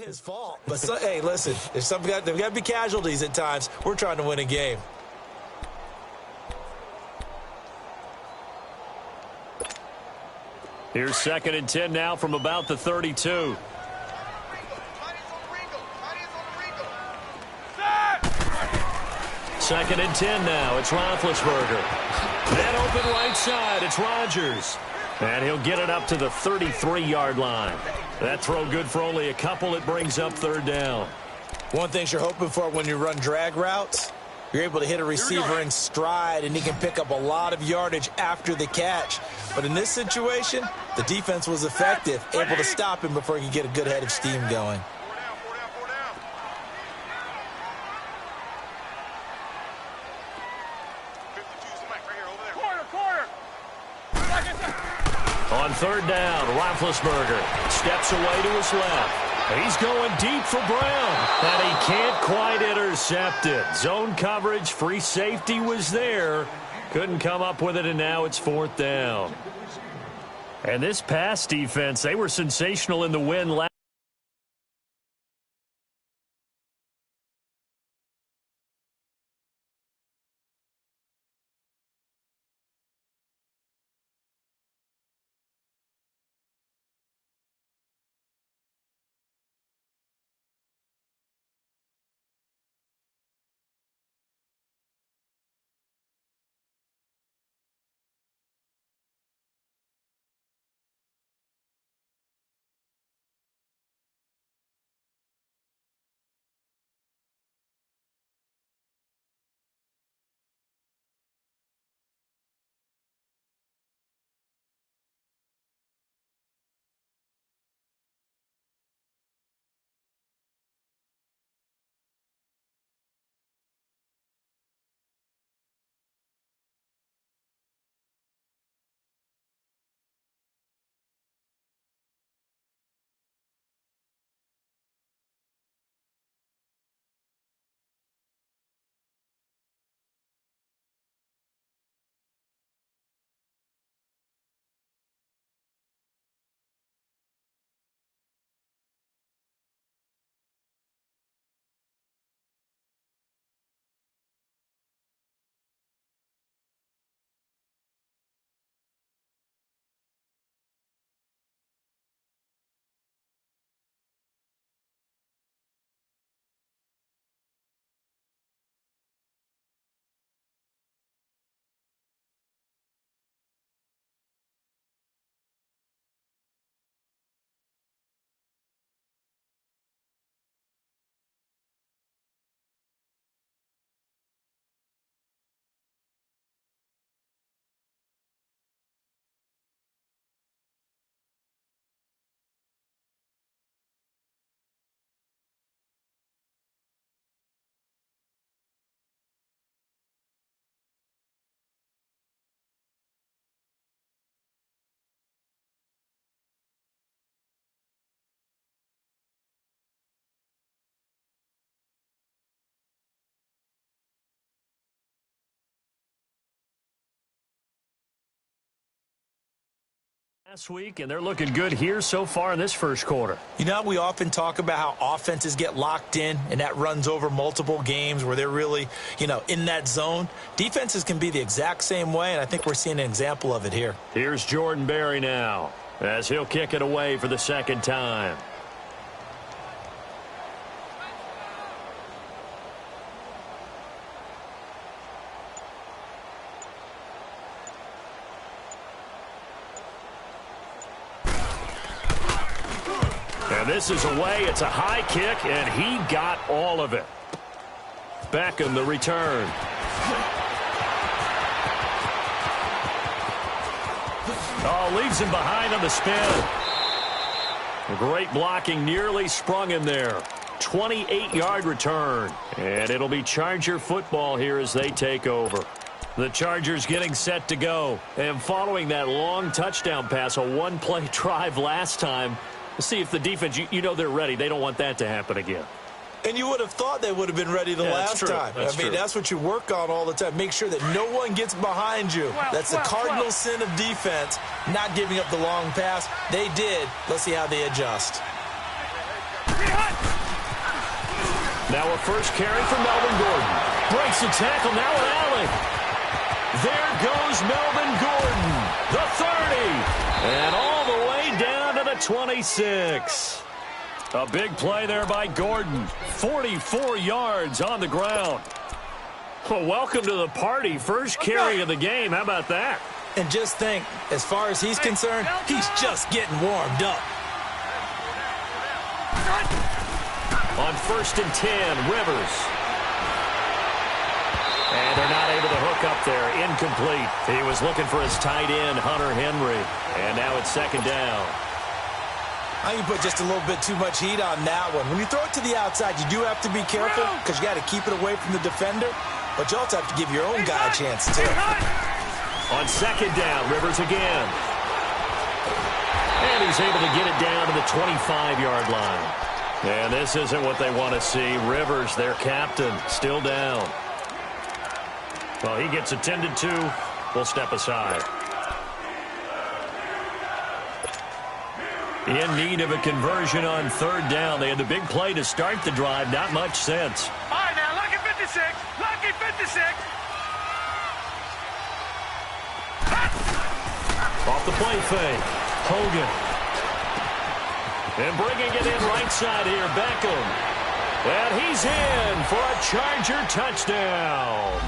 His fault. But hey, listen, if there've got to be casualties at times. We're trying to win a game. Here's 2nd and 10 now from about the 32. Second and 10 now. It's Roethlisberger. That open right side. It's Rodgers. And he'll get it up to the 33-yard line. That throw good for only a couple. It brings up 3rd down. One thing you're hoping for when you run drag routes, you're able to hit a receiver in stride, and he can pick up a lot of yardage after the catch. But in this situation, the defense was effective, able to stop him before he could get a good head of steam going. On 3rd down, Roethlisberger steps away to his left. He's going deep for Brown, and he can't quite intercept it. Zone coverage, free safety was there. Couldn't come up with it, and now it's 4th down. And this pass defense, they were sensational in the win last. Last week, and they're looking good here so far in this first quarter. You know, we often talk about how offenses get locked in, and that runs over multiple games where they're really, in that zone. Defenses can be the exact same way, and I think we're seeing an example of it here. Here's Jordan Berry now, as he'll kick it away for the 2nd time. And this is away. It's a high kick, and he got all of it. Beckham, the return. Oh, leaves him behind on the spin. Great blocking, nearly sprung him there. 28-yard return. And it'll be Charger football here as they take over. The Chargers getting set to go. And following that long touchdown pass, a one-play drive last time, let's see if the defense, they're ready. They don't want that to happen again. And you would have thought they would have been ready the last time. That's what you work on all the time. Make sure that no one gets behind you. That's the cardinal sin of defense, not giving up the long pass. They did. Let's see how they adjust. Now a first carry from Melvin Gordon. Breaks the tackle, now an alley. There goes Melvin Gordon, the 30, and all the way down to the 26. A big play there by Gordon. 44 yards on the ground. Well, welcome to the party. First carry of the game. How about that? And just think, as far as he's concerned, he's just getting warmed up. On 1st and 10, Rivers. And they're not able to hook up there. Incomplete. He was looking for his tight end, Hunter Henry. And now it's 2nd down. I think you put just a little bit too much heat on that one. When you throw it to the outside, you do have to be careful because you got to keep it away from the defender. But you also have to give your own guy a chance, too. On 2nd down, Rivers again. And he's able to get it down to the 25-yard line. And this isn't what they want to see. Rivers, their captain, still down. Well, he gets attended to. We'll step aside. In need of a conversion on 3rd down. They had the big play to start the drive. Not much sense. All right, now, lucky 56. Lucky 56. Off the play fake. Hogan. And bringing it in right side here, Beckham. And he's in for a Charger touchdown.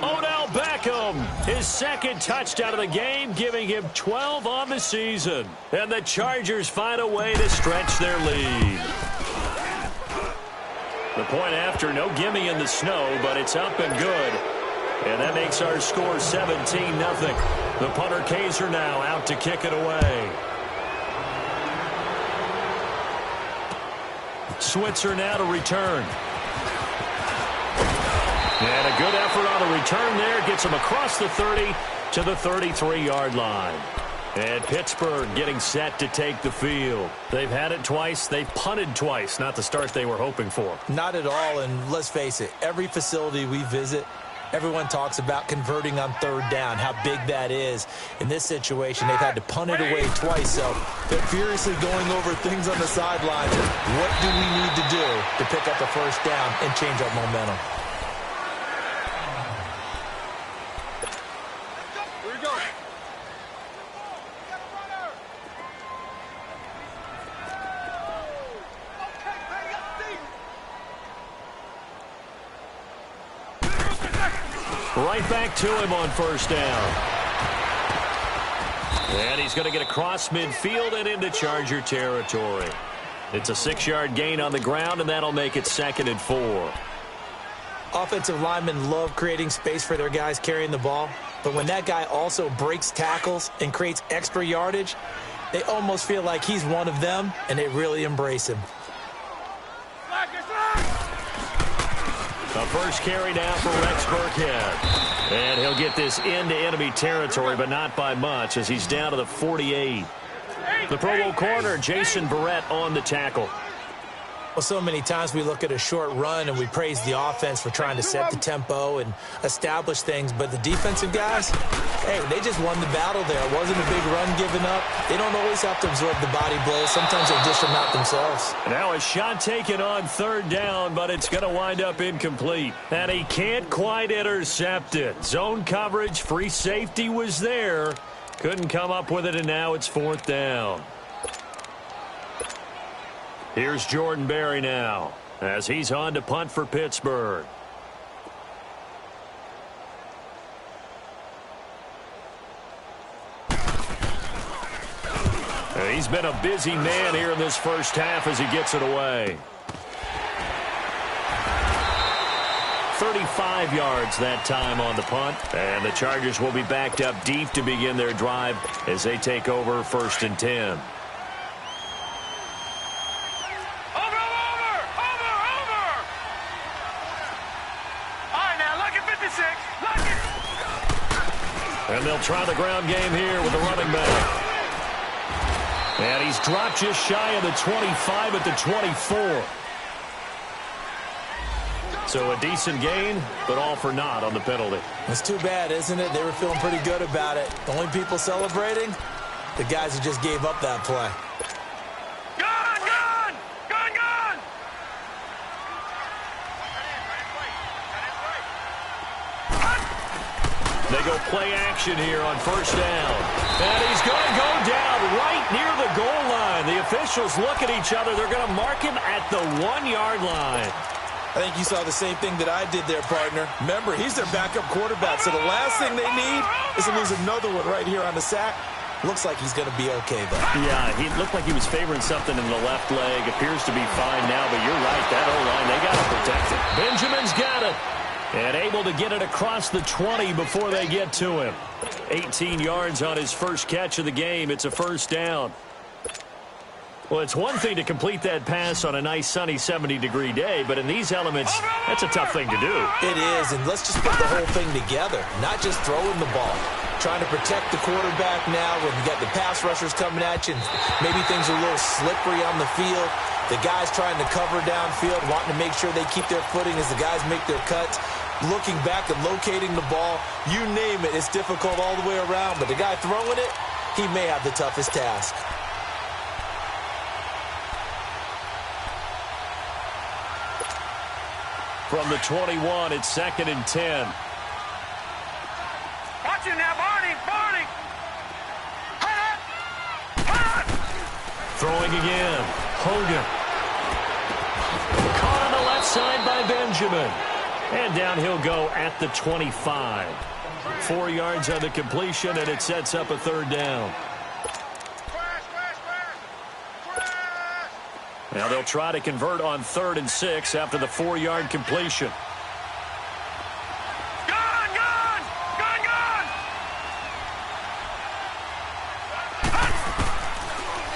Odell Beckham, his 2nd touchdown of the game, giving him 12 on the season. And the Chargers find a way to stretch their lead. The point after, no gimme in the snow, but it's up and good. And that makes our score 17-0. The punter Kaiser now out to kick it away. Switzer now to return. And a good effort on the return there. Gets him across the 30 to the 33-yard line. And Pittsburgh getting set to take the field. They've had it twice. They've punted twice. Not the start they were hoping for. Not at all, and let's face it, every facility we visit, everyone talks about converting on 3rd down, how big that is. In this situation, they've had to punt it away twice, so they're furiously going over things on the sidelines. What do we need to do to pick up the 1st down and change our momentum? Right back to him on 1st down. And he's going to get across midfield and into Charger territory. It's a 6-yard gain on the ground, and that'll make it 2nd and 4. Offensive linemen love creating space for their guys carrying the ball, but when that guy also breaks tackles and creates extra yardage, they almost feel like he's one of them, and they really embrace him. A first carry now for Rex Burkhead. And he'll get this into enemy territory, but not by much, as he's down to the 48. The Pro Bowl corner, Jason Barrett, on the tackle. Well, so many times we look at a short run and we praise the offense for trying to set the tempo and establish things, but the defensive guys, hey, they just won the battle there. It wasn't a big run given up. They don't always have to absorb the body blows. Sometimes they dish them out themselves. Now a shot taken on 3rd down, but it's going to wind up incomplete. And he can't quite intercept it. Zone coverage, free safety was there. Couldn't come up with it, and now it's 4th down. Here's Jordan Berry now, as he's on to punt for Pittsburgh. He's been a busy man here in this first half as he gets it away. 35 yards that time on the punt, and the Chargers will be backed up deep to begin their drive as they take over 1st and 10. And they'll try the ground game here with the running back. And he's dropped just shy of the 25 at the 24. So a decent gain, but all for naught on the penalty. It's too bad, isn't it? They were feeling pretty good about it. The only people celebrating, the guys who just gave up that play. go play action here on first down. And he's going to go down right near the goal line. The officials look at each other. They're going to mark him at the 1-yard line. I think you saw the same thing that I did there, partner. Remember, he's their backup quarterback, so the last thing they need is to lose another one right here on the sack. Looks like he's going to be okay, though. Yeah, he looked like he was favoring something in the left leg. Appears to be fine now, but you're right. That O-line, they got to protect it. Benjamin's got it. And able to get it across the 20 before they get to him. 18 yards on his first catch of the game. It's a first down. Well, it's one thing to complete that pass on a nice sunny 70-degree day, but in these elements, that's a tough thing to do. It is, and let's just put the whole thing together, not just throwing the ball. Trying to protect the quarterback now when you got the pass rushers coming at you, and maybe things are a little slippery on the field. The guys trying to cover downfield, wanting to make sure they keep their footing as the guys make their cuts. Looking back and locating the ball, you name it, it's difficult all the way around, but the guy throwing it, he may have the toughest task. From the 21, it's 2nd and 10. Watch it now, Barney! Throwing again. Hogan. Caught on the left side by Benjamin. And down he'll go at the 25. 4 yards on the completion, and it sets up a third down. Now they'll try to convert on 3rd and 6 after the 4-yard completion.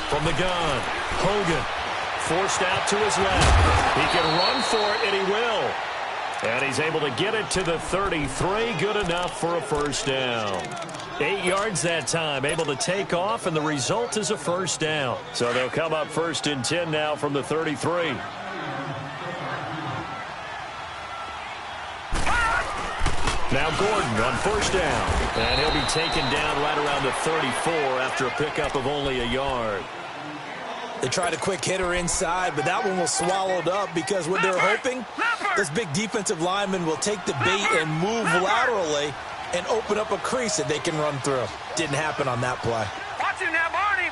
From the gun, Hogan forced out to his left. He can run for it, and he will. And he's able to get it to the 33. Good enough for a first down. 8 yards that time, able to take off, and the result is a first down. So they'll come up 1st and 10 now from the 33. Now Gordon on first down. And he'll be taken down right around the 34 after a pickup of only a yard. They tried a quick hitter inside, but that one was swallowed up because what they're hoping, this big defensive lineman will take the bait and move laterally and open up a crease that they can run through. Didn't happen on that play. Watch it now, Barney!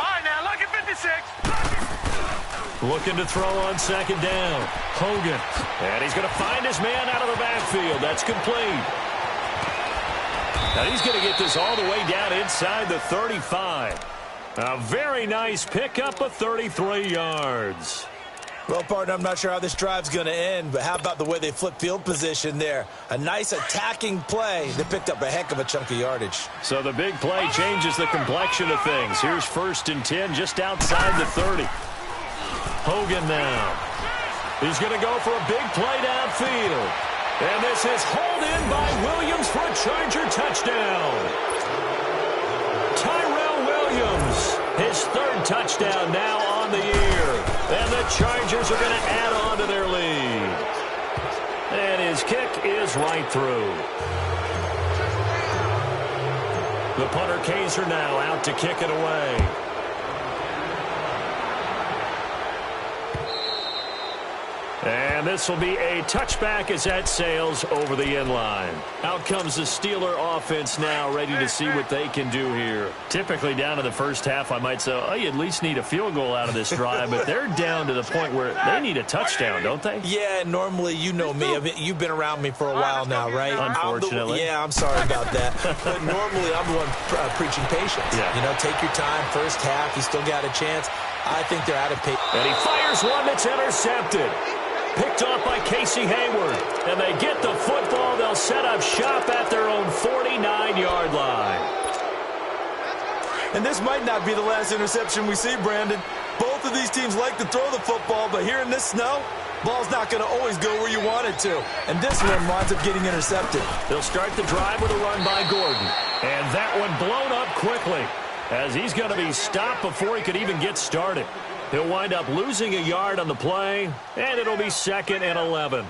All right, now, look at 56. Looking to throw on 2nd down. Hogan. And he's going to find his man out of the backfield. That's complete. Now he's going to get this all the way down inside the 35. A very nice pickup of 33 yards. Well, partner, I'm not sure how this drive's going to end, but how about the way they flip field position there? A nice attacking play that picked up a heck of a chunk of yardage. So the big play changes the complexion of things. Here's 1st and 10 just outside the 30. Hogan now. He's going to go for a big play downfield. And this is hauled in by Williams for a Charger touchdown. Tyrell Williams, his 3rd touchdown now on the year. And the Chargers are going to add on to their lead. And his kick is right through. The punter Kaiser now out to kick it away. And this will be a touchback as that sails over the end line. Out comes the Steeler offense now, ready to see what they can do here. Typically down in the first half, I might say, oh, you at least need a field goal out of this drive, but they're down to the point where they need a touchdown, don't they? Yeah, normally, you know me. I mean, you've been around me for a while now, right? Unfortunately. I'm sorry about that. But normally, I'm the one preaching patience. Yeah. You know, take your time. First half, you still got a chance. I think they're out of pace. And he fires one that's intercepted. Picked off by Casey Hayward. And they get the football. They'll set up shop at their own 49-yard line. And this might not be the last interception we see, Brandon. Both of these teams like to throw the football, but here in this snow, ball's not going to always go where you want it to. And this one winds up getting intercepted. They'll start the drive with a run by Gordon. And that one blown up quickly as he's going to be stopped before he could even get started. He'll wind up losing a yard on the play, and it'll be 2nd and 11.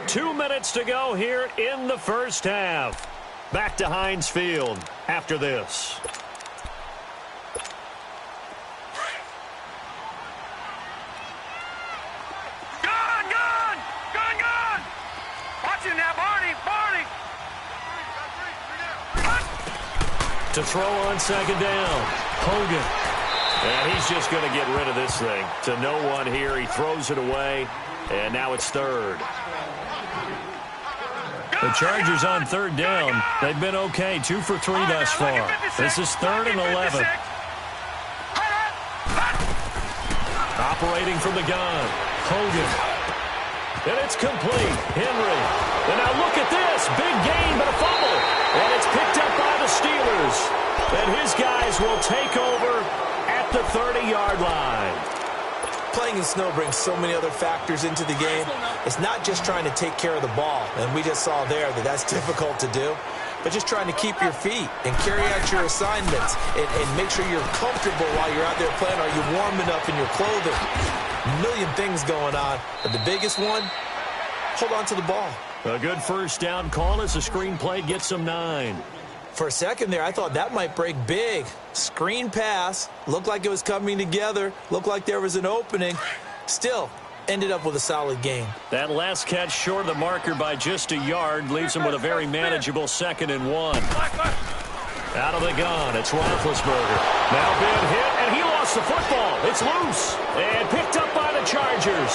Two minutes to go here in the first half. Back to Heinz Field after this. To throw on second down. Hogan. And he's just going to get rid of this thing. To no one here. He throws it away. And now it's third. The Chargers on third down. They've been okay. 2 for 3 thus far. This is 3rd and 11. Operating from the gun. Hogan. And it's complete. Henry. And now look at this. Big gain, but a fumble. And it's picked up by the Steelers. And his guys will take over at the 30-yard line. Playing in snow brings so many other factors into the game. It's not just trying to take care of the ball. And we just saw there that that's difficult to do. But just trying to keep your feet and carry out your assignments and make sure you're comfortable while you're out there playing. Are you warm enough in your clothing? A million things going on. But the biggest one, hold on to the ball. A good first down call as the screen play gets them 9. For a second there, I thought that might break big. Screen pass. Looked like it was coming together. Looked like there was an opening. Still, ended up with a solid game. That last catch short of the marker by just a yard leaves him with a very manageable 2nd and 1. Out of the gun, it's Roethlisberger. Now being hit, and he lost the football. It's loose and picked up by the Chargers.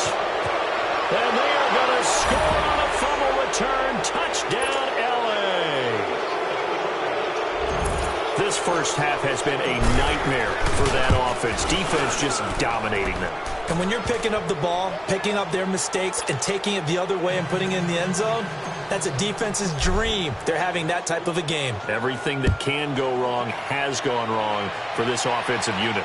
And they are going to score on a fumble return. Touchdown, L.A. This first half has been a nightmare for that offense. Defense just dominating them. And when you're picking up the ball, picking up their mistakes, and taking it the other way and putting it in the end zone, that's a defense's dream. They're having that type of a game. Everything that can go wrong has gone wrong for this offensive unit.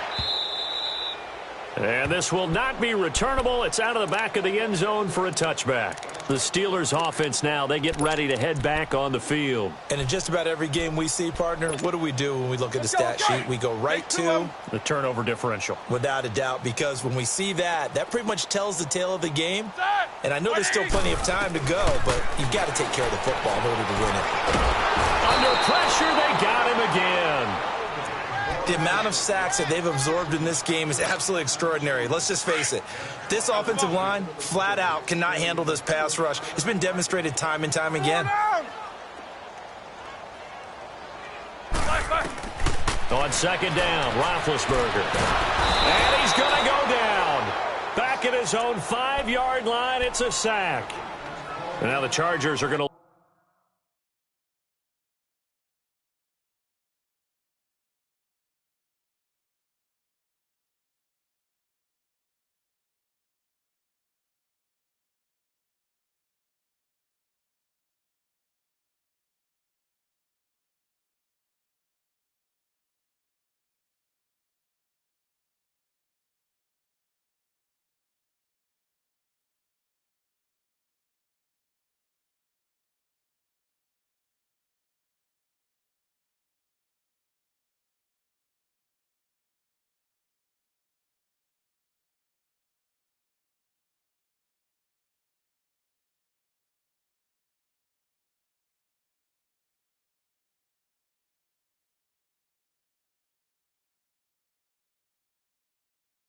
And this will not be returnable. It's out of the back of the end zone for a touchback. The Steelers offense now, they get ready to head back on the field. And in just about every game we see, partner, what do we do when we look at the stat sheet? We go right to the turnover differential. Without a doubt, because when we see that, that pretty much tells the tale of the game. And I know there's still plenty of time to go, but you've got to take care of the football in order to win it. Under pressure, they got him again. The amount of sacks that they've absorbed in this game is absolutely extraordinary. Let's just face it. This offensive line, flat out, cannot handle this pass rush. It's been demonstrated time and time again. On second down, Roethlisberger. And he's going to go down. Back at his own 5-yard line, it's a sack. And now the Chargers are going to...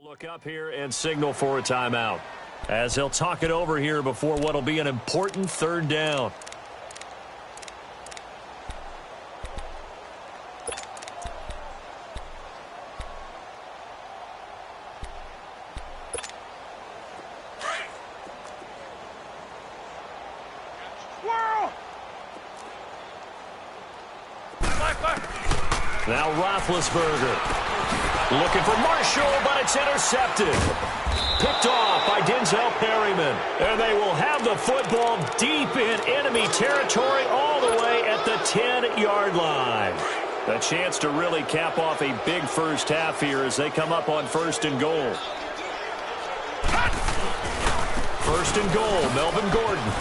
Look up here and signal for a timeout as they'll talk it over here before what will be an important third down. Now Roethlisberger. Looking for Marshall, but it's intercepted. Picked off by Denzel Perryman. And they will have the football deep in enemy territory all the way at the 10-yard line. A chance to really cap off a big first half here as they come up on 1st and goal. 1st and goal, Melvin Gordon.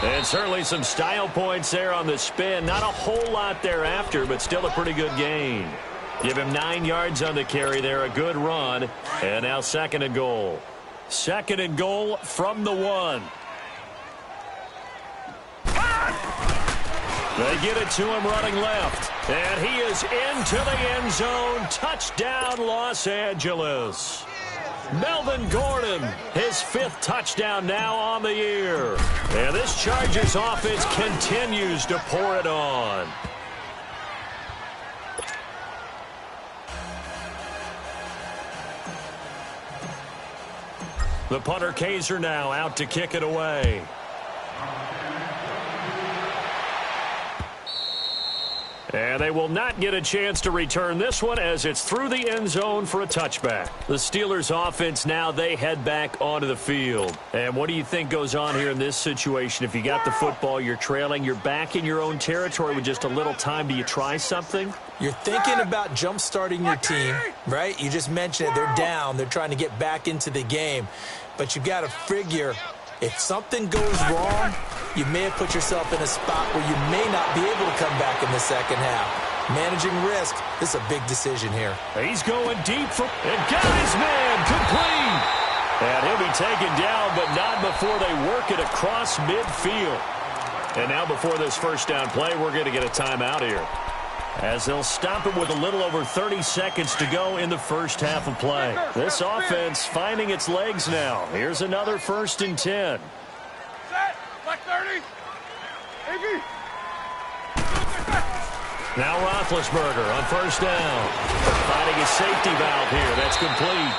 And certainly some style points there on the spin. Not a whole lot thereafter, but still a pretty good gain. Give him 9 yards on the carry there, a good run. And now 2nd and goal. 2nd and goal from the 1. They get it to him running left. And he is into the end zone. Touchdown, Los Angeles. Melvin Gordon, his 5th touchdown now on the year. And this Chargers offense continues to pour it on. The punter Kaiser now out to kick it away. And they will not get a chance to return this one as it's through the end zone for a touchback. The Steelers offense now, they head back onto the field. And what do you think goes on here in this situation? If you got the football, you're trailing, you're back in your own territory with just a little time. Do you try something? You're thinking about jump-starting your team, right? You just mentioned it. They're down. They're trying to get back into the game. But you've got to figure if something goes wrong, you may have put yourself in a spot where you may not be able to come back in the second half. Managing risk, this is a big decision here. He's going deep and got his man complete. And he'll be taken down, but not before they work it across midfield. And now before this first down play, we're going to get a timeout here, as they'll stop it with a little over 30 seconds to go in the first half of play. This offense finding its legs now. Here's another 1st and 10. Set. Black 30. Now Roethlisberger on 1st down. Finding a safety valve here. That's complete.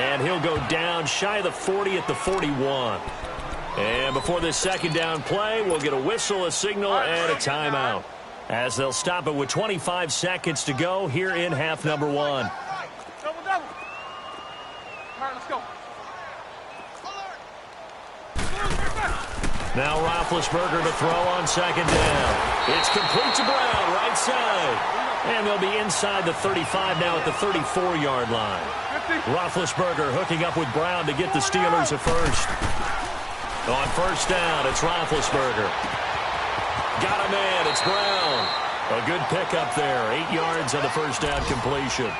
And he'll go down shy of the 40 at the 41. And before this second down play, we'll get a whistle, a signal, and a timeout, as they'll stop it with 25 seconds to go here in half number 1. Double. All right, let's go. Now Roethlisberger to throw on 2nd down. It's complete to Brown, right side. And they'll be inside the 35 now at the 34-yard line. Roethlisberger hooking up with Brown to get the Steelers a first. On 1st down, it's Roethlisberger. Got a man, it's Brown. A good pickup there, 8 yards on the 1st down completion.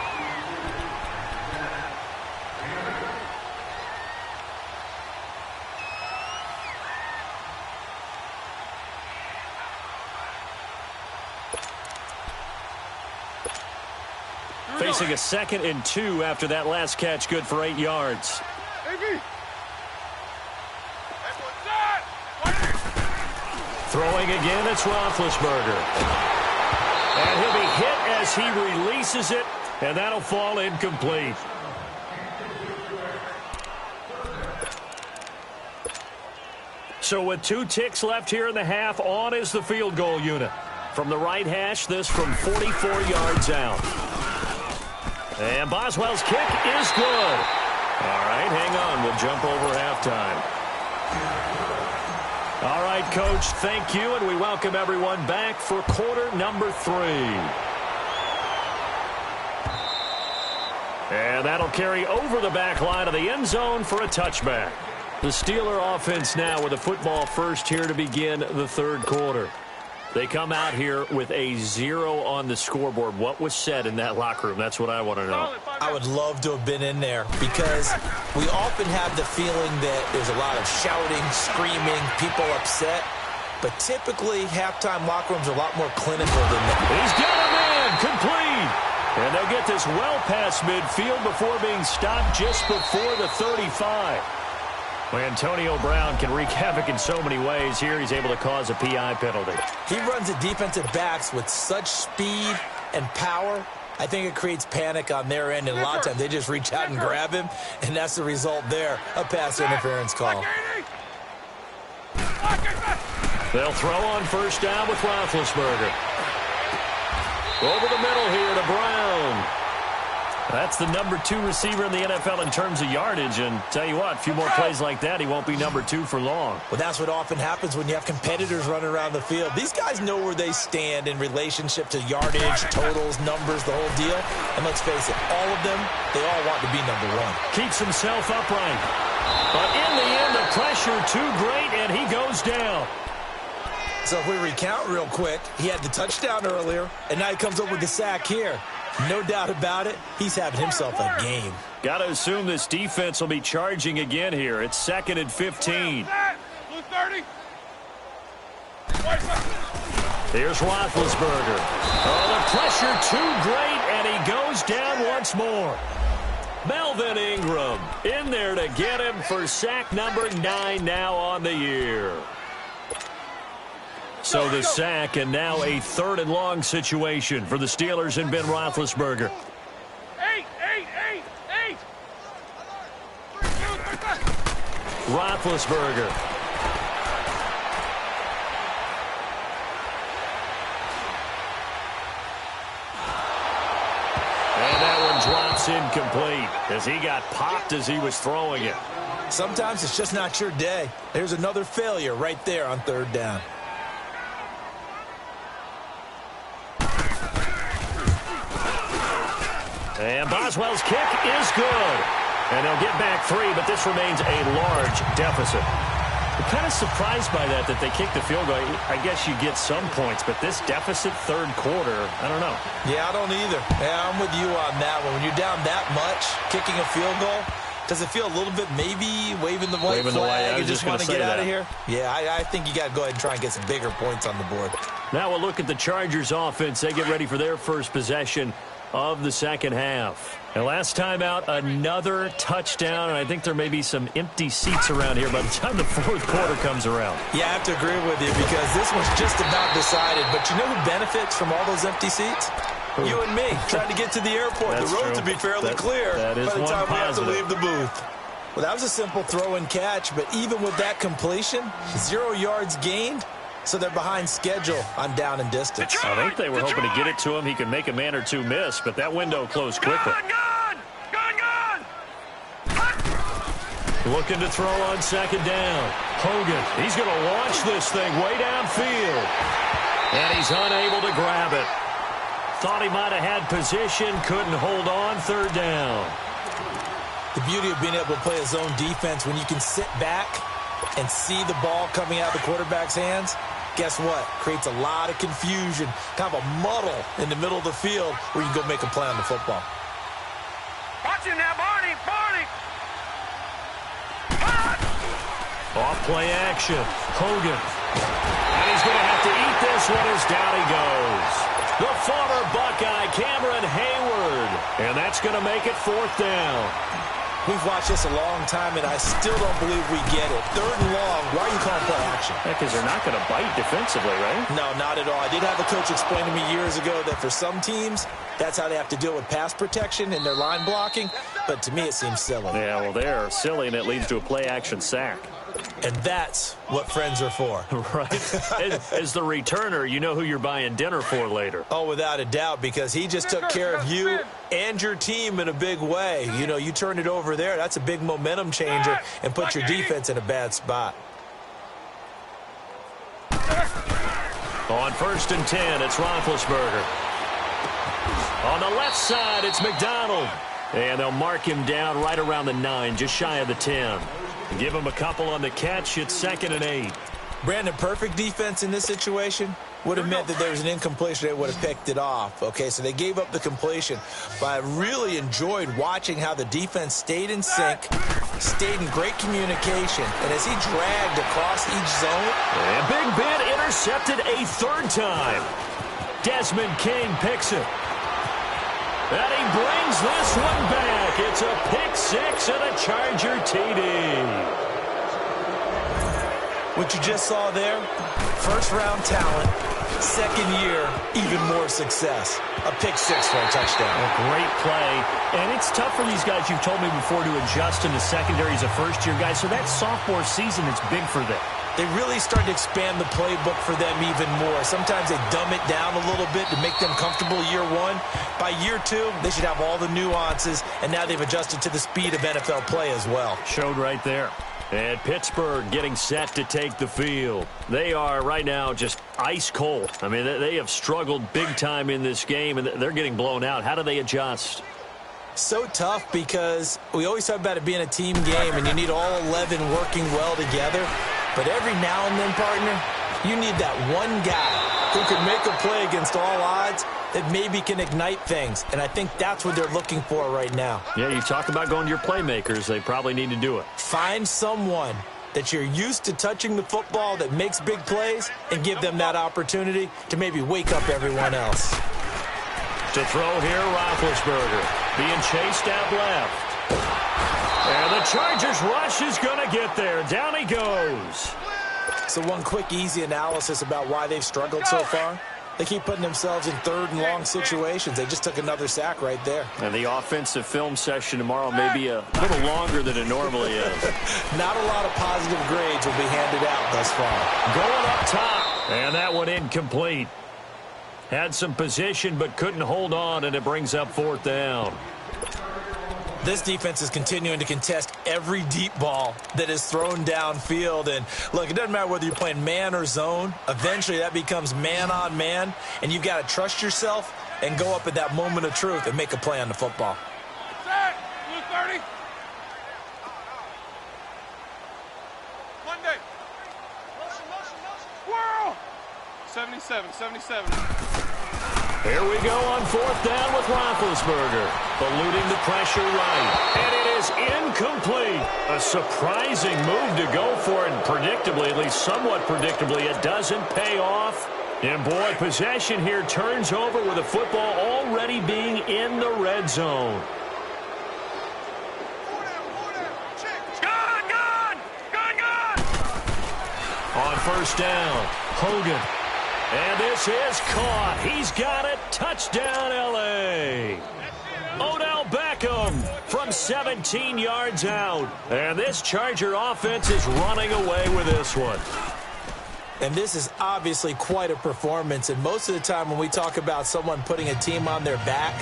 Facing a 2nd and 2 after that last catch, good for 8 yards. Throwing again, it's Roethlisberger. And he'll be hit as he releases it, and that'll fall incomplete. So with 2 ticks left here in the half, on is the field goal unit. From the right hash, this from 44 yards out. And Boswell's kick is good. All right, hang on. We'll jump over halftime. All right, Coach, thank you, and we welcome everyone back for quarter number 3. And that'll carry over the back line of the end zone for a touchback. The Steeler offense now with a football first here to begin the 3rd quarter. They come out here with a 0 on the scoreboard. What was said in that locker room? That's what I want to know. I would love to have been in there, because we often have the feeling that there's a lot of shouting, screaming, people upset. But typically, halftime locker rooms are a lot more clinical than that. He's got a man, complete. And they'll get this well past midfield before being stopped just before the 35. Well, Antonio Brown can wreak havoc in so many ways. Here he's able to cause a PI penalty. He runs the defensive backs with such speed and power. I think it creates panic on their end, and a lot of times they just reach out and grab him, and that's the result there, a pass interference call. They'll throw on 1st down with Roethlisberger. Over the middle here to Brown. That's the number 2 receiver in the NFL in terms of yardage, and tell you what, a few more plays like that, he won't be number 2 for long. Well, that's what often happens when you have competitors running around the field. These guys know where they stand in relationship to yardage, totals, numbers, the whole deal. And let's face it, all of them, they all want to be number 1. Keeps himself upright. But in the end, the pressure too great, and he goes down. So if we recount real quick, he had the touchdown earlier, and now he comes up with the sack here. No doubt about it, he's having himself a game. Got to assume this defense will be charging again here. It's 2nd and 15. Here's Roethlisberger. Oh, the pressure too great, and he goes down once more. Melvin Ingram in there to get him for sack number 9 now on the year. So the sack, and now a 3rd and long situation for the Steelers and Ben Roethlisberger. 8. Roethlisberger. And that one drops incomplete as he got popped as he was throwing it. Sometimes it's just not your day. There's another failure right there on third down. And Boswell's kick is good. And they'll get back 3, but this remains a large deficit. I'm kind of surprised by that they kicked the field goal. I guess you get some points, but this deficit third quarter, I don't know. Yeah, I don't either. Yeah, I'm with you on that one. When you're down that much, kicking a field goal, does it feel a little bit maybe waving the white flag? You just want to get out of here? Yeah, I think you got to go ahead and try and get some bigger points on the board. Now we'll look at the Chargers offense. They get ready for their first possession of the second half. And last time out, another touchdown, and I think there may be some empty seats around here by the time the fourth quarter comes around. Yeah, I have to agree with you because this one's just about decided. But you know who benefits from all those empty seats? You and me, trying to get to the airport. That's the road true. to be fairly clear that is by the time we have to positive. leave the booth. Well, that was a simple throw and catch, but even with that completion, 0 yards gained. So they're behind schedule on down and distance. I think they were hoping to get it to him. He could make a man or two miss, but that window closed quickly. Looking to throw on second down. Hogan, he's going to launch this thing way downfield. And he's unable to grab it. Thought he might have had position, couldn't hold on third down. The beauty of being able to play a zone defense when you can sit back and see the ball coming out of the quarterback's hands, guess what? Creates a lot of confusion, kind of a muddle in the middle of the field where you can go make a play on the football. Watch him now, Barney! Barney! Off play action. Hogan. And he's going to have to eat this one as down he goes. The former Buckeye, Cameron Hayward. And that's going to make it fourth down. We've watched this a long time, and I still don't believe we get it. Third and long, why are you calling play action? Because they're not going to bite defensively, right? No, not at all. I did have a coach explain to me years ago that for some teams, that's how they have to deal with pass protection and their line blocking. But to me, it seems silly. Yeah, well, they're silly, and it leads to a play-action sack. And that's what friends are for. Right. As the returner, you know who you're buying dinner for later. Oh, without a doubt, because he just took care of you and your team in a big way. You know, you turn it over there, that's a big momentum changer and put your defense in a bad spot. On 1st and 10, it's Roethlisberger. On the left side, it's McDonald. And they'll mark him down right around the 9, just shy of the 10. Give him a couple on the catch. It's 2nd and 8. Brandon, perfect defense in this situation would have meant that there was an incompletion. They would have picked it off. Okay, so they gave up the completion. But I really enjoyed watching how the defense stayed in sync, stayed in great communication. And as he dragged across each zone. And Big Ben intercepted a third time. Desmond King picks it. And he brings this one back. It's a pick six and a Charger TD. What you just saw there, first-round talent, second year, even more success. A pick six for a touchdown. A great play. And it's tough for these guys, you've told me before, to adjust in the secondary as a first-year guy. So that sophomore season is big for them. They really start to expand the playbook for them even more. Sometimes they dumb it down a little bit to make them comfortable year one. By year two, they should have all the nuances, and now they've adjusted to the speed of NFL play as well. Showed right there. And Pittsburgh getting set to take the field. They are right now just ice cold. I mean, they have struggled big time in this game, and they're getting blown out. How do they adjust? So tough because we always talk about it being a team game, and you need all 11 working well together. But every now and then, partner, you need that one guy who can make a play against all odds that maybe can ignite things. And I think that's what they're looking for right now. Yeah, you talk about going to your playmakers. They probably need to do it. Find someone that you're used to touching the football that makes big plays and give them that opportunity to maybe wake up everyone else. To throw here, Roethlisberger being chased out left. And the Chargers rush is going to get there. Down he goes. So one quick, easy analysis about why they've struggled so far. They keep putting themselves in third and long situations. They just took another sack right there. And the offensive film session tomorrow may be a little longer than it normally is. Not a lot of positive grades will be handed out thus far. Going up top. And that one incomplete. Had some position but couldn't hold on, and it brings up fourth down. This defense is continuing to contest every deep ball that is thrown downfield. And, look, it doesn't matter whether you're playing man or zone. Eventually, that becomes man-on-man, and you've got to trust yourself and go up at that moment of truth and make a play on the football. Set. Blue 30. Monday. Whirl. 77. Here we go on fourth down with Roethlisberger. Eluding the pressure right. And it is incomplete. A surprising move to go for it. And predictably, at least somewhat predictably, it doesn't pay off. And, boy, possession here turns over with the football already being in the red zone. Gone! On first down, Hogan. And this is caught. He's got it. Touchdown, L.A. Odell Beckham from 17 yards out. And this Charger offense is running away with this one. And this is obviously quite a performance. And most of the time when we talk about someone putting a team on their back,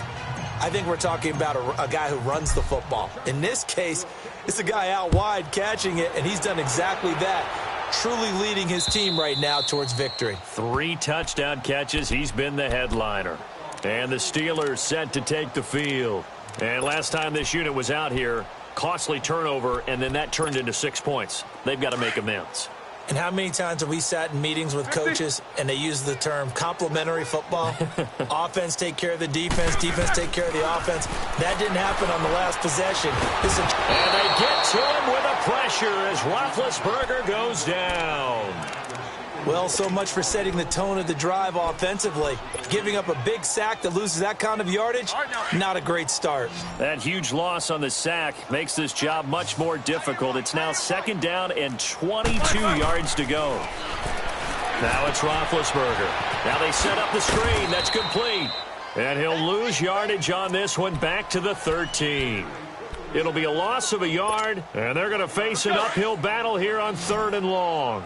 I think we're talking about a guy who runs the football. In this case, it's a guy out wide catching it, and he's done exactly that. Truly leading his team right now towards victory. 3 touchdown catches. He's been the headliner. And the Steelers set to take the field. And last time this unit was out here, costly turnover, and then that turned into 6 points. They've got to make amends. And how many times have we sat in meetings with coaches and they use the term complementary football? Offense take care of the defense, defense take care of the offense. That didn't happen on the last possession. And they get to him with a pressure as Roethlisberger goes down. Well, so much for setting the tone of the drive offensively. Giving up a big sack that loses that kind of yardage, not a great start. That huge loss on the sack makes this job much more difficult. It's now second down and 22 yards to go. Now it's Roethlisberger. Now they set up the screen. That's complete. And he'll lose yardage on this one back to the 13. It'll be a loss of a yard, and they're going to face an uphill battle here on 3rd and long.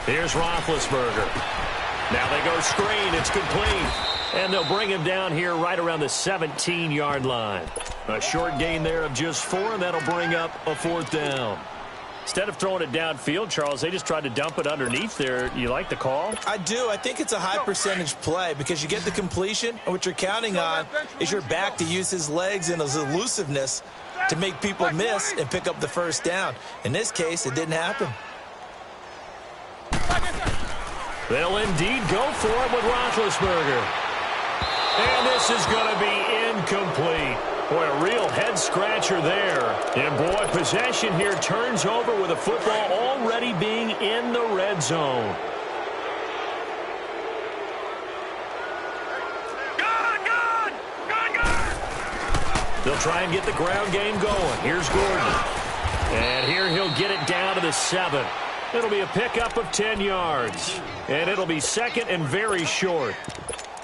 Here's Roethlisberger. Now they go screen. It's complete. And they'll bring him down here right around the 17-yard line. A short gain there of just 4, and that'll bring up a 4th down. Instead of throwing it downfield, Charles, they just tried to dump it underneath there. You like the call? I do. I think it's a high percentage play because you get the completion, and what you're counting on is your back to use his legs and his elusiveness to make people miss and pick up the first down. In this case, it didn't happen. They'll indeed go for it with Roethlisberger. And this is going to be incomplete. Boy, a real head-scratcher there. And, boy, possession here turns over with the football already being in the red zone. Gone! They'll try and get the ground game going. Here's Gordon. And here he'll get it down to the 7. It'll be a pickup of 10 yards. And it'll be second and very short.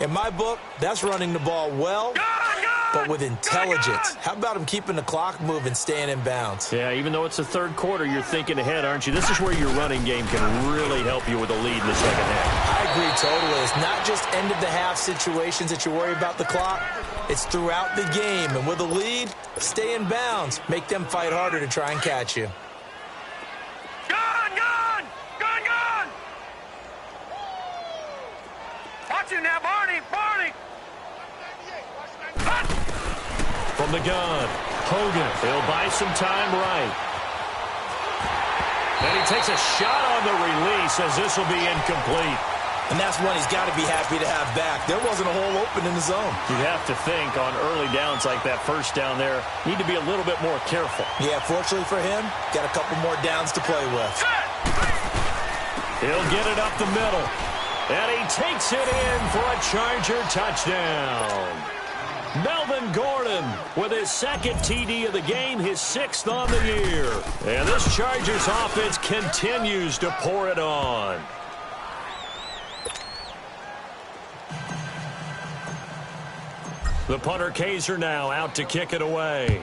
In my book, that's running the ball well, but with intelligence. How about him keeping the clock moving, staying in bounds? Yeah, even though it's the 3rd quarter, you're thinking ahead, aren't you? This is where your running game can really help you with a lead in the second half. I agree totally. It's not just end-of-the-half situations that you worry about the clock. It's throughout the game. And with a lead, stay in bounds. Make them fight harder to try and catch you. Watch him now, Barney! From the gun, Hogan. He'll buy some time right. And he takes a shot on the release as this will be incomplete. And that's one he's got to be happy to have back. There wasn't a hole open in the zone. You'd have to think on early downs like that first down there, need to be a little bit more careful. Yeah, fortunately for him, got a couple more downs to play with. He'll get it up the middle. And he takes it in for a Charger touchdown. Melvin Gordon with his second TD of the game, his 6th on the year. And this Chargers offense continues to pour it on. The punter Kaiser now out to kick it away.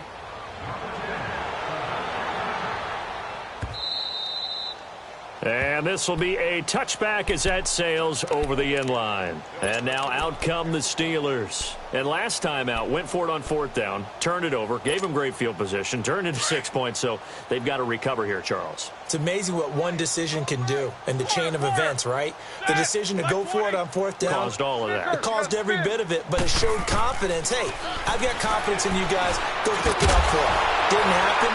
And this will be a touchback as that sails over the end line. And now out come the Steelers. And last time out, went for it on 4th down, turned it over, gave them great field position, turned it to 6 points, so they've got to recover here, Charles. It's amazing what one decision can do in the chain of events, right? The decision to go for it on 4th down. Caused all of that. It caused every bit of it, but it showed confidence. Hey, I've got confidence in you guys. Go pick it up for them. Didn't happen.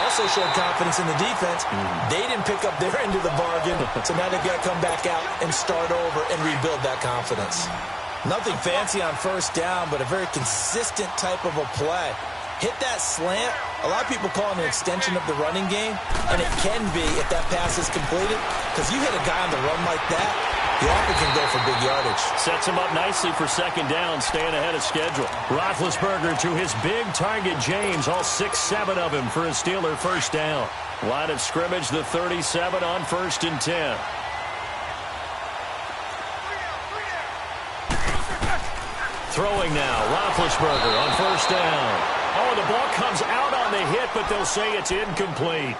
Also showed confidence in the defense. They didn't pick up their end of the bargain, so now they've got to come back out and start over and rebuild that confidence. Nothing fancy on 1st down, but a very consistent type of a play. Hit that slant. A lot of people call it an extension of the running game, and it can be if that pass is completed, because you hit a guy on the run like that, the offense can go for big yardage. Sets him up nicely for 2nd down, staying ahead of schedule. Roethlisberger to his big target, James, all 6-7 of him for a Steeler 1st down. Line of scrimmage, the 37 on 1st and 10. Throwing now, Roethlisberger on 1st down. Oh, the ball comes out on the hit, but they'll say it's incomplete.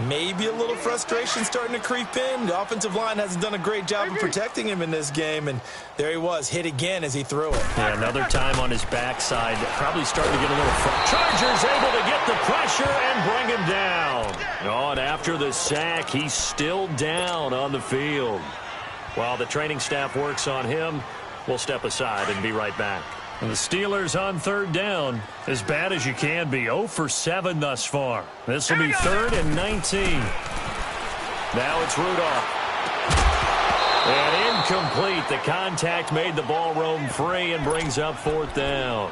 Maybe a little frustration starting to creep in. The offensive line hasn't done a great job of protecting him in this game, and there he was, hit again as he threw it. Yeah, another time on his backside, probably starting to get a little Chargers able to get the pressure and bring him down. Oh, and after the sack, he's still down on the field. While the training staff works on him, we'll step aside and be right back. And the Steelers on 3rd down, as bad as you can be, 0 for 7 thus far. This will be 3rd and 19. Now it's Rudolph. And incomplete. The contact made the ball roam free and brings up 4th down.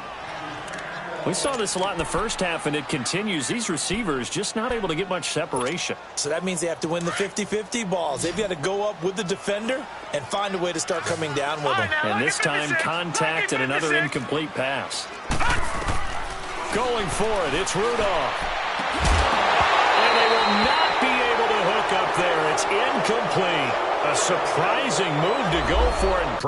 We saw this a lot in the first half, and it continues. These receivers just not able to get much separation. So that means they have to win the 50-50 balls. They've got to go up with the defender and find a way to start coming down with them. And this time, contact and another incomplete pass. Going for it, it's Rudolph. And they will not be able to hook up there. It's incomplete. A surprising move to go for it.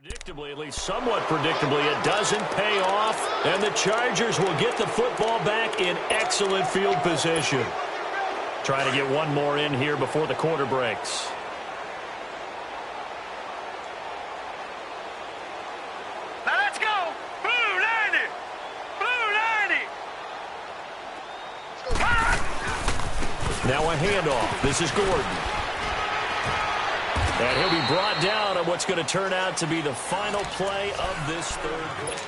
Predictably, at least somewhat predictably, it doesn't pay off, and the Chargers will get the football back in excellent field position. Trying to get one more in here before the quarter breaks. Now let's go! Blue 90! Blue 90! Now a handoff. This is Gordon. And he'll be brought down on what's going to turn out to be the final play of this third quarter.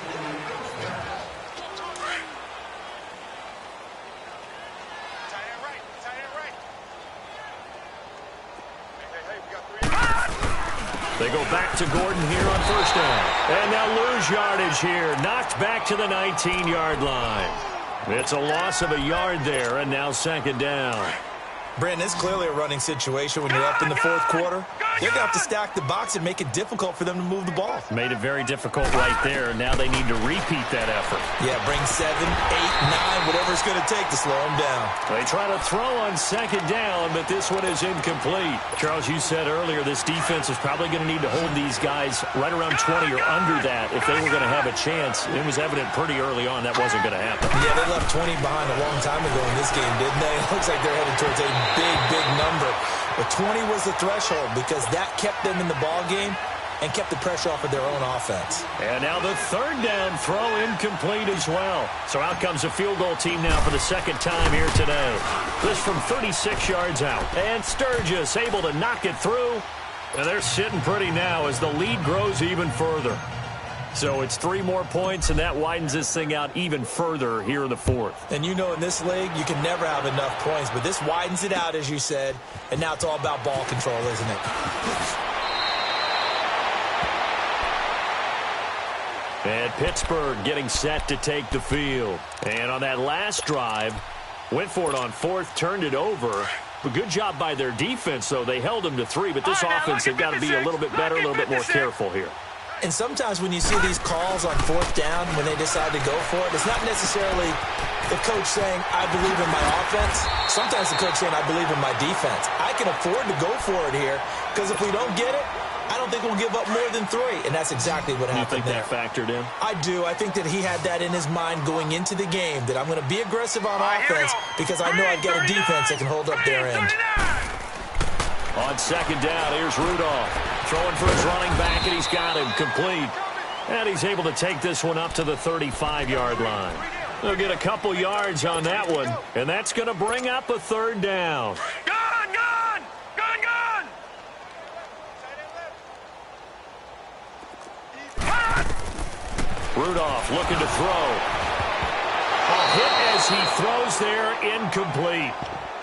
They go back to Gordon here on first down. And they'll lose yardage here. Knocked back to the 19-yard line. It's a loss of a yard there, and now second down. Brandon, it's clearly a running situation when you're up in the fourth quarter. They're going to have to stack the box and make it difficult for them to move the ball. Made it very difficult right there. Now they need to repeat that effort. Yeah, bring 7, 8, 9, whatever it's going to take to slow them down. They try to throw on second down, but this one is incomplete. Charles, you said earlier this defense is probably going to need to hold these guys right around 20 or under that if they were going to have a chance. It was evident pretty early on that wasn't going to happen. Yeah, they left 20 behind a long time ago in this game, didn't they? It looks like they're headed towards a big number. But 20 was the threshold because that kept them in the ball game and kept the pressure off of their own offense. And now the third down throw incomplete as well. So out comes a field goal team now for the second time here today. This from 36 yards out. And Sturgis able to knock it through. And they're sitting pretty now as the lead grows even further. So it's 3 more points, and that widens this thing out even further here in the fourth. And you know in this league, you can never have enough points, but this widens it out, as you said, and now it's all about ball control, isn't it? And Pittsburgh getting set to take the field. And on that last drive, went for it on fourth, turned it over. A good job by their defense, though. They held them to 3, but this offense, they've got to be a little bit better, a little bit more careful here. And sometimes when you see these calls on fourth down, when they decide to go for it, it's not necessarily the coach saying, I believe in my offense. Sometimes the coach saying, I believe in my defense. I can afford to go for it here because if we don't get it, I don't think we'll give up more than 3. And that's exactly what happened there. You think that factored in? I do. I think that he had that in his mind going into the game, that I'm going to be aggressive on offense because I know I've got a defense that can hold up their end. On second down, here's Rudolph. Throwing for his running back, and he's got him complete. And he's able to take this one up to the 35-yard line. They'll get a couple yards on that one, and that's going to bring up a third down. Gun! Rudolph looking to throw. A hit as he throws there, incomplete.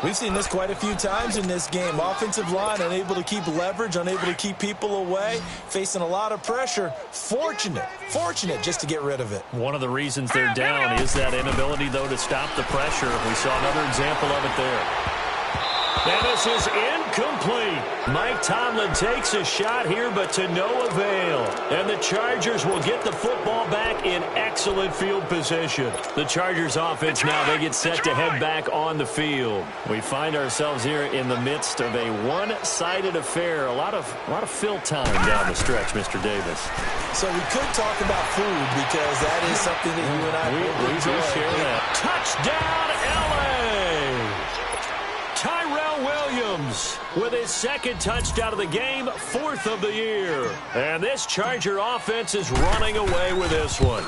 We've seen this quite a few times in this game. Offensive line unable to keep leverage, unable to keep people away, facing a lot of pressure. Fortunate just to get rid of it. One of the reasons they're down is that inability, though, to stop the pressure. We saw another example of it there. And this is incomplete. Mike Tomlin takes a shot here, but to no avail. And the Chargers will get the football back in excellent field position. The Chargers offense now, they get set to head back on the field. We find ourselves here in the midst of a one-sided affair. A lot of fill time down the stretch, Mr. Davis. So we could talk about food because that is something that you and I we share that. Touchdown, L.A.! Tyrell Williams with his second touchdown of the game, 4th of the year. And this Charger offense is running away with this one.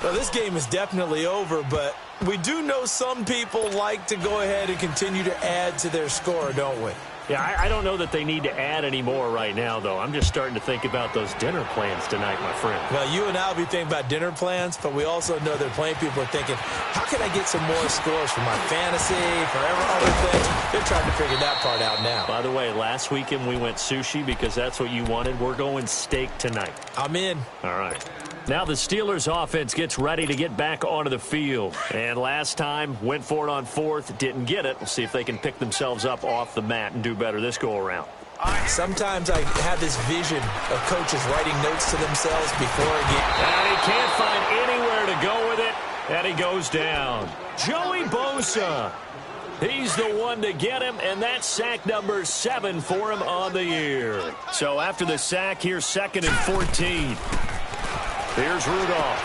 Well, this game is definitely over, but we do know some people like to go ahead and continue to add to their score, don't we? Yeah, I don't know that they need to add any more right now, though. I'm just starting to think about those dinner plans tonight, my friend. Well, you and I will be thinking about dinner plans, but we also know that plenty of people are thinking, how can I get some more scores for my fantasy, for other things? They're trying to figure that part out now. By the way, last weekend we went sushi because that's what you wanted. We're going steak tonight. I'm in. All right. Now the Steelers offense gets ready to get back onto the field. And last time, went for it on 4th, didn't get it. We'll see if they can pick themselves up off the mat and do better this go-around. Sometimes I have this vision of coaches writing notes to themselves before a game. And he can't find anywhere to go with it, and he goes down. Joey Bosa. He's the one to get him, and that's sack number 7 for him on the year. So after the sack, here's 2nd and 14. Here's Rudolph.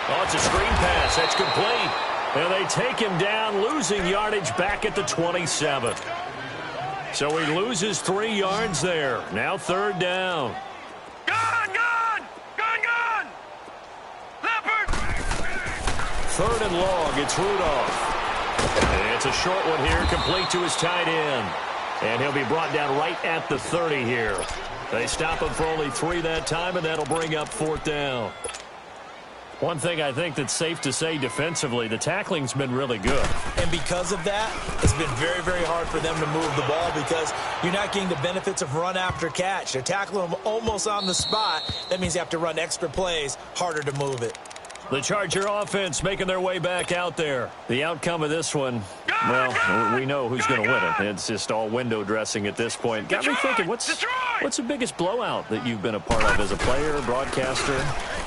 Oh, it's a screen pass. That's complete. And they take him down, losing yardage back at the 27. So he loses 3 yards there. Now 3rd down. Gun! Leopard! 3rd and long. It's Rudolph. And it's a short one here, complete to his tight end. And he'll be brought down right at the 30 here. They stop him for only 3 that time, and that'll bring up 4th down. One thing I think that's safe to say defensively, the tackling's been really good. And because of that, it's been very, very hard for them to move the ball because you're not getting the benefits of run after catch. They're tackling them almost on the spot. That means you have to run extra plays, harder to move it. The Charger offense making their way back out there. The outcome of this one, well, we know who's going to win it. It's just all window dressing at this point. Got me thinking, what's the biggest blowout that you've been a part of as a player, broadcaster?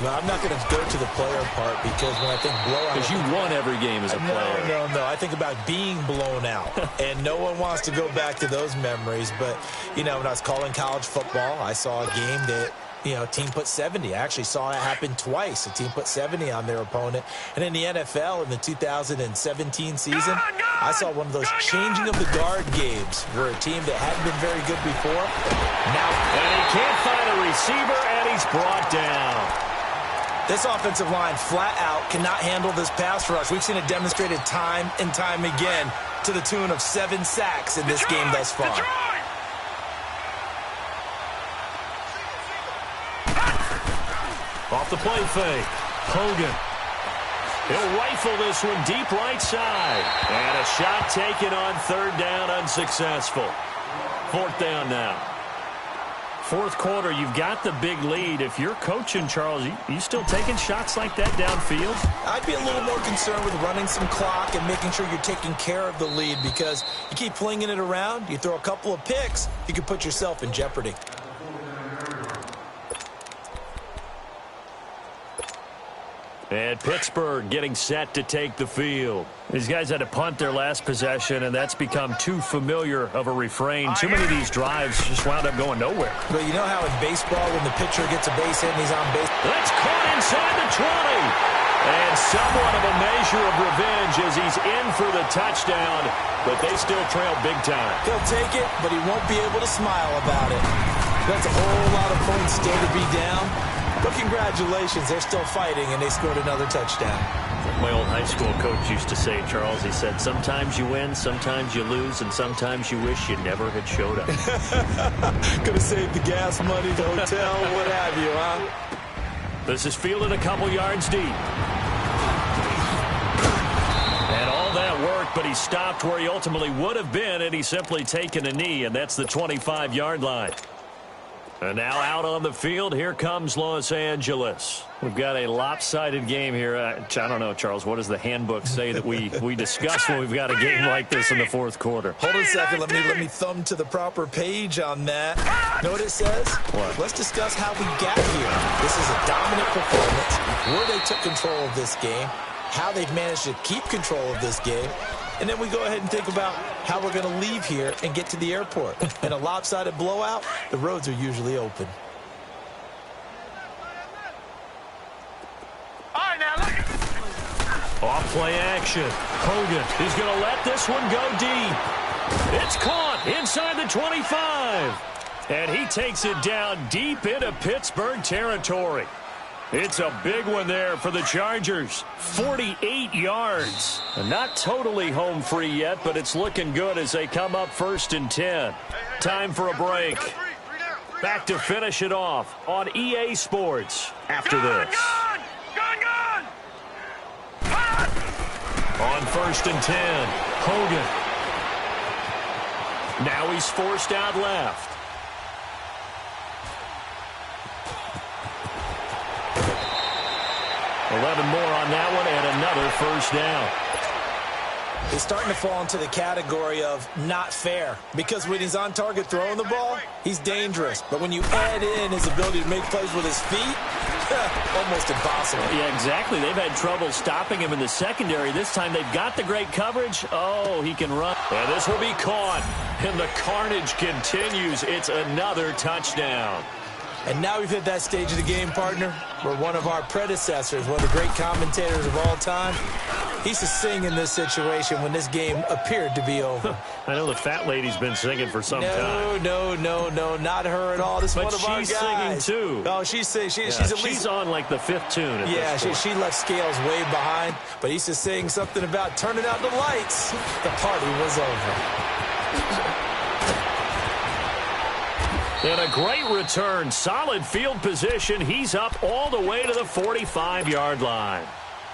No, I'm not going to go to the player part because when I think blowout... Because you won every game as a player. No. I think about being blown out. And no one wants to go back to those memories. But, you know, when I was calling college football, I saw a game that... You know, team put 70. I actually saw it happen twice. A team put 70 on their opponent. And in the NFL in the 2017 season, I saw one of those changing of the guard games where a team that hadn't been very good before, now... And he can't find a receiver, and he's brought down. This offensive line flat out cannot handle this pass rush. We've seen it demonstrated time and time again to the tune of 7 sacks in this game thus far. Off the play fake. Hogan. He'll rifle this one deep right side. And a shot taken on 3rd down, unsuccessful. 4th down now. 4th quarter, you've got the big lead. If you're coaching, Charles, you still taking shots like that downfield? I'd be a little more concerned with running some clock and making sure you're taking care of the lead because you keep flinging it around, you throw a couple of picks, you can put yourself in jeopardy. And Pittsburgh getting set to take the field. These guys had to punt their last possession, and that's become too familiar of a refrain. Too many of these drives just wound up going nowhere. But you know how in baseball, when the pitcher gets a base hit and he's on base? That's caught inside the 20. And somewhat of a measure of revenge as he's in for the touchdown, but they still trail big time. He'll take it, but he won't be able to smile about it. That's a whole lot of points still to be down. But congratulations, they're still fighting, and they scored another touchdown. My old high school coach used to say, Charles, he said, sometimes you win, sometimes you lose, and sometimes you wish you never had showed up. Could have saved the gas money, the hotel, what have you, huh? This is fielded a couple yards deep. And all that work, but he stopped where he ultimately would have been, and he's simply taken a knee, and that's the 25-yard line. And now out on the field, here comes Los Angeles. We've got a lopsided game here. I don't know, Charles, what does the handbook say that we discuss when we've got a game like this in the 4th quarter? Hold on a second. Let me thumb to the proper page on that. Know what it says? What? Let's discuss how we got here. This is a dominant performance, where they took control of this game, how they've managed to keep control of this game, and then we go ahead and think about how we're going to leave here and get to the airport. In a lopsided blowout, the roads are usually open. All right, now look. Off play action. Hogan is going to let this one go deep. It's caught inside the 25. And he takes it down deep into Pittsburgh territory. It's a big one there for the Chargers. 48 yards. Not totally home free yet, but it's looking good as they come up 1st and 10. Time for a break. Back to finish it off on EA Sports after this. Gun! On 1st and 10, Hogan. Now he's forced out left. 11 more on that one, and another 1st down. He's starting to fall into the category of not fair, because when he's on target throwing the ball, he's dangerous. But when you add in his ability to make plays with his feet, almost impossible. Yeah, exactly. They've had trouble stopping him in the secondary. This time they've got the great coverage. Oh, he can run. And this will be caught. And the carnage continues. It's another touchdown. And now we've hit that stage of the game, partner, where one of our predecessors, one of the great commentators of all time, he used to sing in this situation when this game appeared to be over. I know the fat lady's been singing for some time. No, not her at all. This is one of our guys. But she's singing, too. Oh, she's at least... She's on, like, the 5th tune at this point. She left Scales way behind, but he used to sing something about turning out the lights. The party was over. And a great return. Solid field position. He's up all the way to the 45-yard line.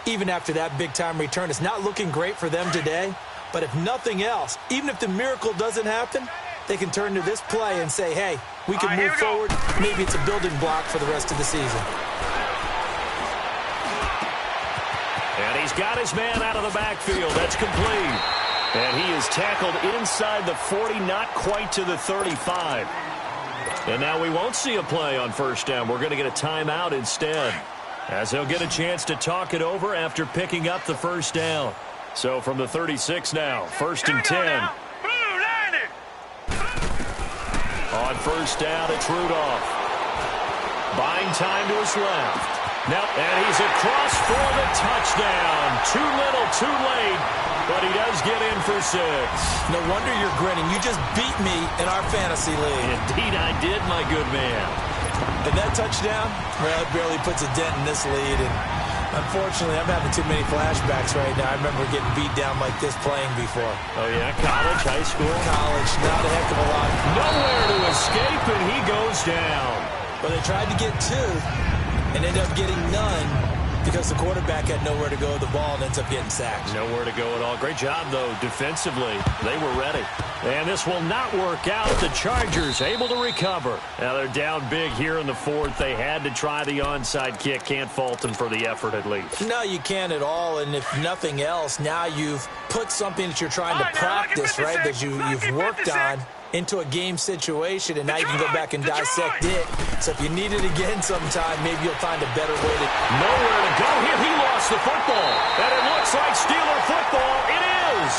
Even after that big-time return, it's not looking great for them today. But if nothing else, even if the miracle doesn't happen, they can turn to this play and say, hey, we can move forward. Maybe it's a building block for the rest of the season. And he's got his man out of the backfield. That's complete. And he is tackled inside the 40, not quite to the 35. And now we won't see a play on first down. We're going to get a timeout instead, as they'll get a chance to talk it over after picking up the first down. So from the 36 now, 1st and 10. On first down, it's Rudolph. Buying time to his left. Now, and he's across for the touchdown. Too little, too late, but he does get in for 6. No wonder you're grinning. You just beat me in our fantasy league. Indeed I did, my good man. And that touchdown, well, it barely puts a dent in this lead. And unfortunately, I'm having too many flashbacks right now. I remember getting beat down like this playing before. Oh, yeah? College, high school? College, not a heck of a lot. Nowhere to escape, and he goes down. But they tried to get 2 and ended up getting none because the quarterback had nowhere to go with the ball and ends up getting sacked. Nowhere to go at all. Great job, though, defensively. They were ready. And this will not work out. The Chargers able to recover. Now they're down big here in the 4th. They had to try the onside kick. Can't fault them for the effort, at least. No, you can't at all. And if nothing else, now you've put something that you're trying to practice, right, that you've worked on into a game situation, and now you can go back and dissect it. So if you need it again sometime, maybe you'll find a better way to... Nowhere to go here. He lost the football. And it looks like Steeler football. It is.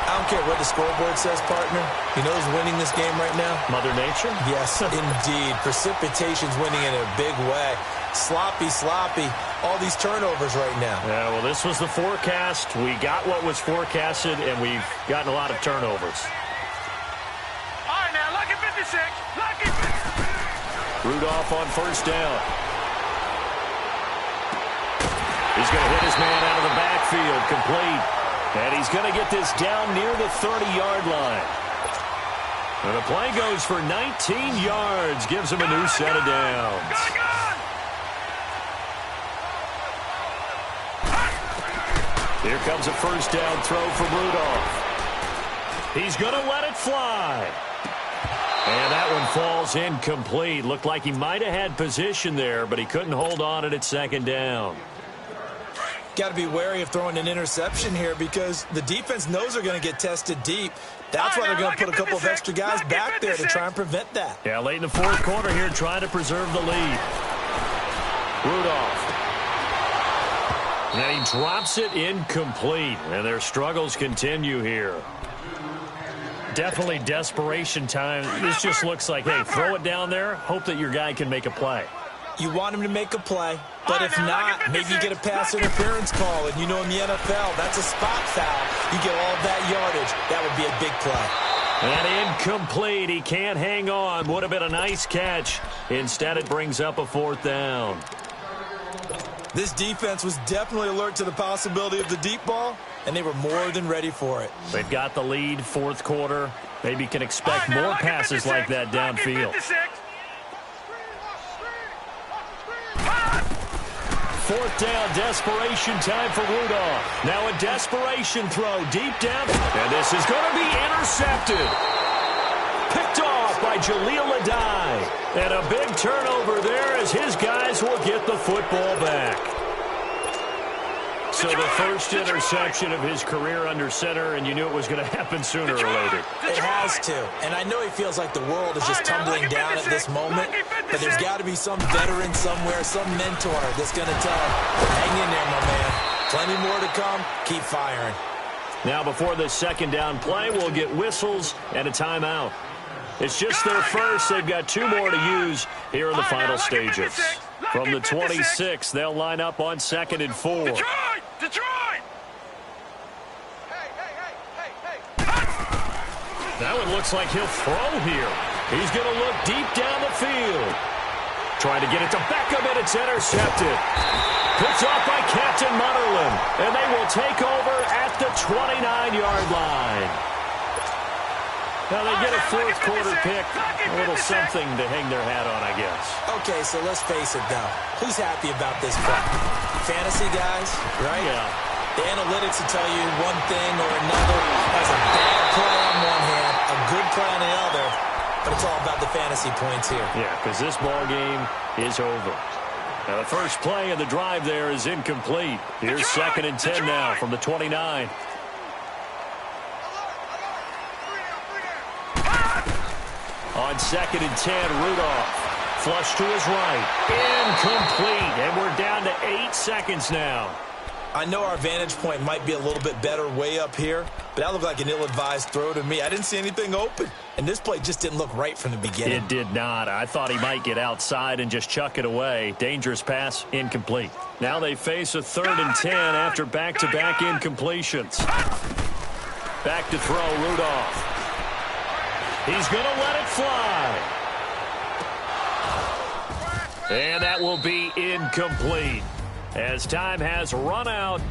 I don't care what the scoreboard says, partner. You know who's winning this game right now? Mother Nature? Yes, indeed. Precipitation's winning in a big way. Sloppy. All these turnovers right now. Yeah, well, this was the forecast. We got what was forecasted, and we've gotten a lot of turnovers. Rudolph on first down. He's going to hit his man out of the backfield, complete. And he's going to get this down near the 30-yard line. And the play goes for 19 yards, gives him a new set of downs. Here comes a first down throw from Rudolph. He's going to let it fly. And that one falls incomplete. Looked like he might have had position there, but he couldn't hold on at 2nd down. Got to be wary of throwing an interception here because the defense knows they're going to get tested deep. That's why they're going to put a couple of extra guys back there to try and prevent that. Yeah, late in the 4th quarter here, trying to preserve the lead. Rudolph. And he drops it incomplete, and their struggles continue here. Definitely desperation time. This just looks like, hey, throw it down there, hope that your guy can make a play. You want him to make a play, but if not, maybe you get a pass interference call, and you know in the NFL, that's a spot foul. You get all that yardage. That would be a big play. And incomplete. He can't hang on. Would have been a nice catch. Instead, it brings up a 4th down. This defense was definitely alert to the possibility of the deep ball, and they were more than ready for it. They've got the lead, 4th quarter. Maybe can expect more passes like that downfield. 4th down, desperation time for Rudolph. Now a desperation throw deep down, and this is going to be intercepted. Picked off by Jaleel Adai. And a big turnover there as his guys will get the football back. So the first interception of his career under center, and you knew it was going to happen sooner or later. It has to. And I know he feels like the world is just tumbling down at this moment, but there's got to be some veteran somewhere, some mentor that's going to tell him, hang in there, my man. Plenty more to come. Keep firing. Now before this 2nd down play, we'll get whistles and a timeout. It's just their first. They've got 2 more to use here in the final stages. From the 26, they'll line up on 2nd and 4. Detroit! That one looks like he'll throw here. He's going to look deep down the field. Trying to get it to Beckham, and it's intercepted. Picked off by Captain Mutterland, and they will take over at the 29-yard line. Now they get a fourth quarter pick, a little something to hang their hat on, I guess. Okay, so let's face it, though. Who's happy about this play? Fantasy guys, right? Yeah. The analytics will tell you one thing or another. Has a bad play on one hand, a good play on the other, but it's all about the fantasy points here. Yeah, because this ball game is over. Now the first play of the drive there is incomplete. Here's 2nd and 10 now from the 29. On 2nd and 10, Rudolph. Flush to his right. Incomplete. And we're down to 8 seconds now. I know our vantage point might be a little bit better way up here, but that looked like an ill-advised throw to me. I didn't see anything open, and this play just didn't look right from the beginning. It did not. I thought he might get outside and just chuck it away. Dangerous pass, incomplete. Now they face a 3rd and 10 after back-to-back incompletions. Back to throw, Rudolph. He's going to let it fly. And that will be incomplete, as time has run out